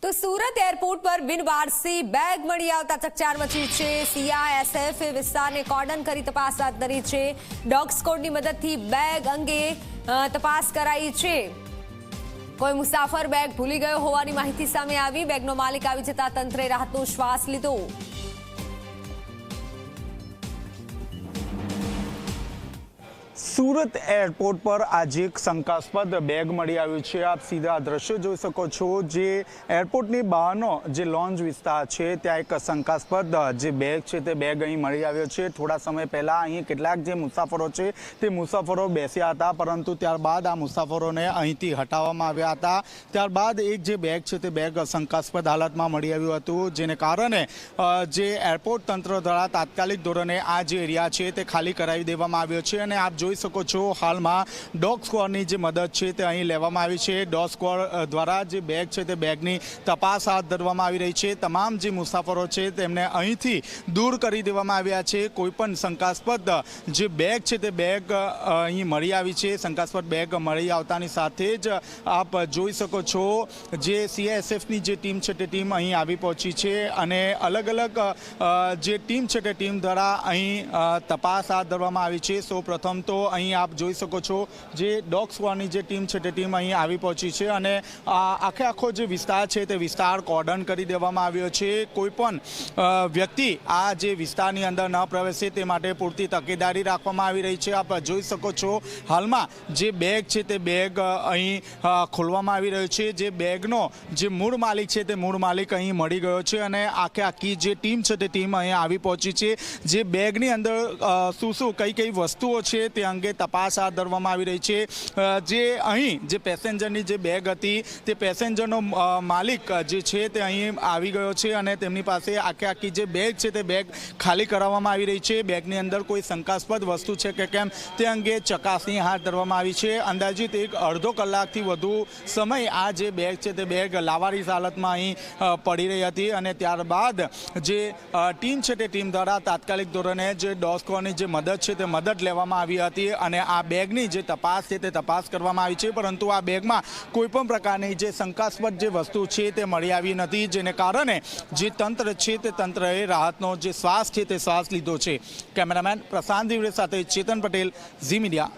તો સુરત એરપોર્ટ પર બિનવારસી બેગ મળી આવતા ચકચાર મચી છે। CISF વિસ્તારને કોર્ડન કરી તપાસ હાથ ધરી છે। ડોગ સ્કોડની મદદથી બેગ અંગે તપાસ કરાઈ છે। કોઈ મુસાફર બેગ ભૂલી ગયો હોવાની માહિતી સામે આવી। બેગનો માલિક આવી જતા તંત્રે રાહતનો શ્વાસ લીધો। सूरत एयरपोर्ट पर आज एक शंकास्पद बेग मળી આવ્યું છે। આપ સીધા દ્રશ્યો જોઈ શકો છો। જે એરપોર્ટની બહારનો જે લોન્જ વિસ્તાર છે ત્યાં એક શંકાસ્પદ જે બેગ છે તે બેગ અહીં મળી આવ્યો છે। થોડા સમય પહેલા અહીં કેટલાક જે મુસાફરો છે તે મુસાફરો બેસ્યા હતા, પરંતુ ત્યારબાદ આ મુસાફરોને અહીંથી હટાવવામાં આવ્યા હતા। ત્યારબાદ એક જે બેગ છે તે બેગ શંકાસ્પદ હાલતમાં મળી આવ્યું હતું, જેને કારણે જે એરપોર્ટ તંત્ર દ્વારા તાત્કાલિક ધોરણે આ જે એરિયા છે તે ખાલી કરાવી દેવામાં આવ્યો છે। અને આપ જોઈ શકો છો હાલમાં ડોગ સ્ક્વોડની જે મદદ છે તે અહીં લેવામાં આવી છે। ડોગ સ્ક્વોડ દ્વારા જે બેગ છે તે બેગની તપાસ હાથ ધરવામાં આવી રહી છે। તમામ જે મુસાફરો છે તેમને અહીંથી દૂર કરી દેવામાં આવ્યા છે। કોઈ પણ શંકાસ્પદ જે બેગ છે તે બેગ અહીં મળી આવી છે। શંકાસ્પદ બેગ મળી આવતાની સાથે જ આપ જોઈ શકો છો જે CISFની જે ટીમ છે તે ટીમ અહીં આવી પહોંચી છે અને અલગ અલગ જે ટીમ છે તે ટીમ દ્વારા અહીં તપાસ હાથ ધરવામાં આવી છે। સૌપ્રથમ તો અહીં આપ જોઈ શકો છો જે ડોગ સ્ક્વોડની જે ટીમ છે તે ટીમ અહીં આવી પહોંચી છે અને આખો જે વિસ્તાર છે તે વિસ્તાર કોર્ડન કરી દેવામાં આવ્યો છે। કોઈ પણ વ્યક્તિ આ જે વિસ્તારની અંદર ન પ્રવેશે તે માટે પૂરતી તકેદારી રાખવામાં આવી રહી છે। આપ જોઈ શકો છો હાલમાં જે બેગ છે તે બેગ અહીં ખોલવામાં આવી રહ્યો છે। જે બેગનો જે મૂળ માલિક છે તે મૂળ માલિક અહીં મળી ગયો છે અને આખી જે ટીમ છે તે ટીમ અહીં આવી પહોંચી છે। જે બેગની અંદર શું કઈ વસ્તુઓ છે તે અંગે તપાસ હાથ ધરવામાં આવી રહી છે। જે અહીં જે પેસેન્જરની જે બેગ હતી તે પેસેન્જરનો માલિક જે છે તે અહીં આવી ગયો છે અને તેમની પાસે આખી જે બેગ છે તે બેગ ખાલી કરાવવામાં આવી રહી છે। બેગની અંદર કોઈ શંકાસ્પદ વસ્તુ છે કે કેમ તે અંગે ચકાસણી હાથ ધરવામાં આવી છે। અંદાજિત એક અડધો કલાકથી વધુ સમય આ જે બેગ છે તે બેગ લાવારીસ હાલતમાં અહીં પડી રહી હતી અને ત્યારબાદ જે ટીમ છે તે ટીમ દ્વારા તાત્કાલિક ધોરણે જે ડોગ સ્ક્વોડની જે મદદ છે તે મદદ લેવામાં આવી હતી અને આ બેગની જે તપાસ છે તે તપાસ કરવામાં આવી છે, પરંતુ આ બેગમાં કોઈ પણ પ્રકારની જે શંકાસ્પદ જે વસ્તુ છે તે મળી આવી નથી, જેને કારણે જે તંત્ર છે તે તંત્રએ રાહતનો જે શ્વાસ છે તે શ્વાસ લીધો છે। કેમેરામેન પ્રશાંત દિવડે સાથે ચેતન પટેલ, ઝી મીડિયા।